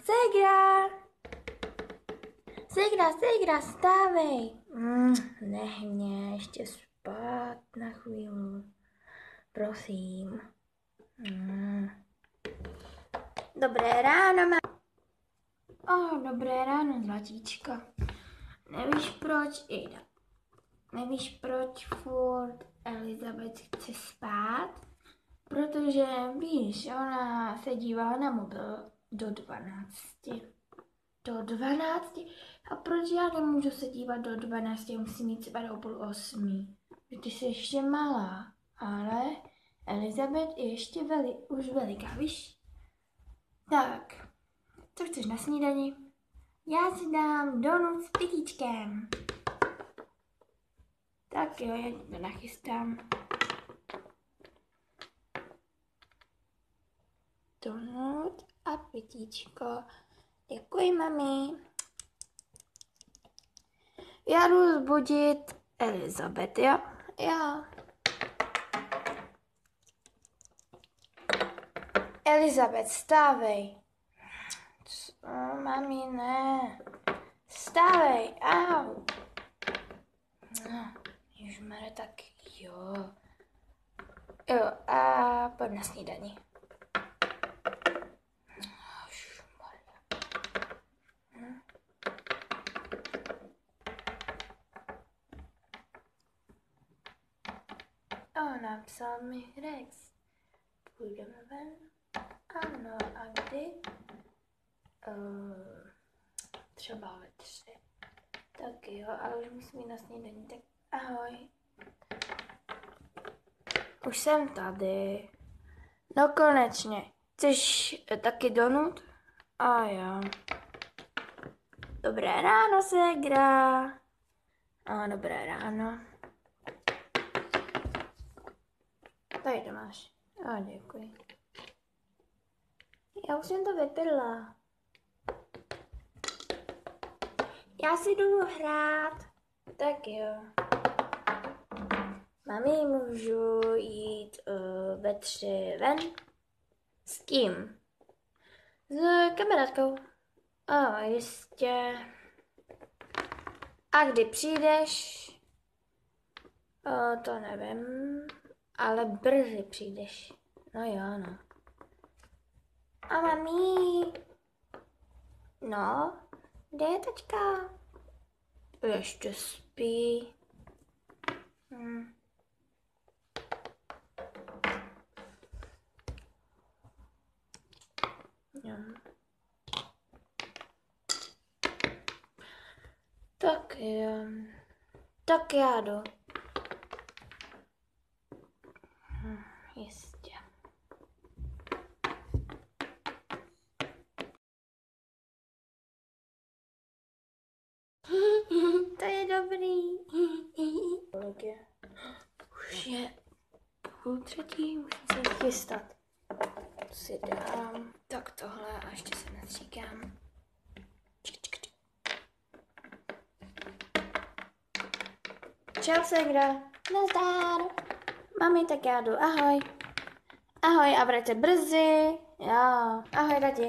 Ségra! Ségra, stávej! Nech mě ještě spát na chvíli. Prosím. Dobré ráno, dobré ráno, zlatíčko. Nevíš proč furt Elizabeth chce spát? Protože víš, ona se dívala na mobil do 12. Do 12? A proč já nemůžu se dívat do 12? Musím mít třeba do 7:30. Ty jsi ještě malá, ale Elizabeth je ještě už veliká, víš? Tak, co chceš na snídani? Já si dám donut s pitíčkem. Tak jo, já ti to nachystám. Donut a pitíčko. Děkuji, mami. Já jdu zbudit Elizabeth, jo? Jo. Elizabeth, stávej. Co, mami, ne. Stávej, au. Ježmare, tak jo. Jo, a pojď na snídani. Napsal mi Rex. Půjdeme ven? Ano, a kdy? Třeba ve 3. Tak jo, ale už musím jít na snídani, tak ahoj. Už jsem tady. No konečně. Chceš taky donut? A jo. Dobré ráno, ségra. A dobré ráno. Tady to máš. A děkuji. Já už jsem to vypila. Já si jdu hrát. Tak jo. Mami, můžu jít ve 3 ven? S kým? S kamarádkou. Jistě. A kdy přijdeš? To nevím. Ale brzy přijdeš. No jo, no. A mami? No, kde je tačka? Ještě spí. Jo. Tak jo. Tak já jdu. Jistě. To je dobrý. Kolik je? Už je 2:30, musím se chystat. To si dám. Tak tohle a ještě se nastříkám. Čau, ségra. Nazdar. Mami, tak já jdu. Ahoj. Ahoj a vrať se brzy. Jo. Ahoj, tati.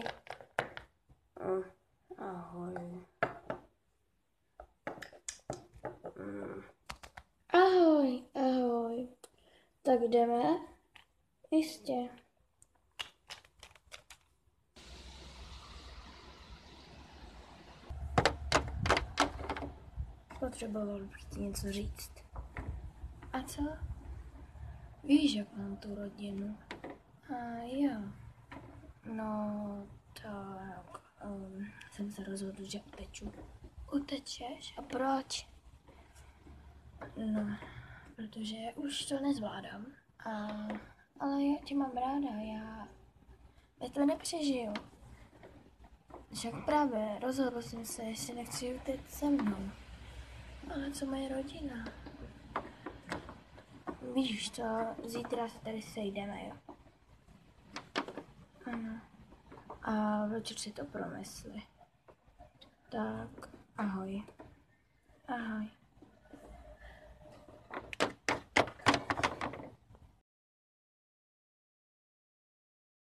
Ahoj. Ahoj, ahoj. Tak jdeme? Jistě. Potřeboval prostě něco říct. A co? Víš, jak mám tu rodinu? A jo. No, tak. Jsem se rozhodl, že uteču. Utečeš? A proč? No, protože už to nezvládám. Ale já tě mám ráda, já bez toho nepřežiju. Však právě rozhodl jsem se, jestli nechci utéct se mnou. Ale co moje rodina? Víš to, zítra se tady sejdeme, jo? Ano. A večer si to promysli. Tak, ahoj. Ahoj.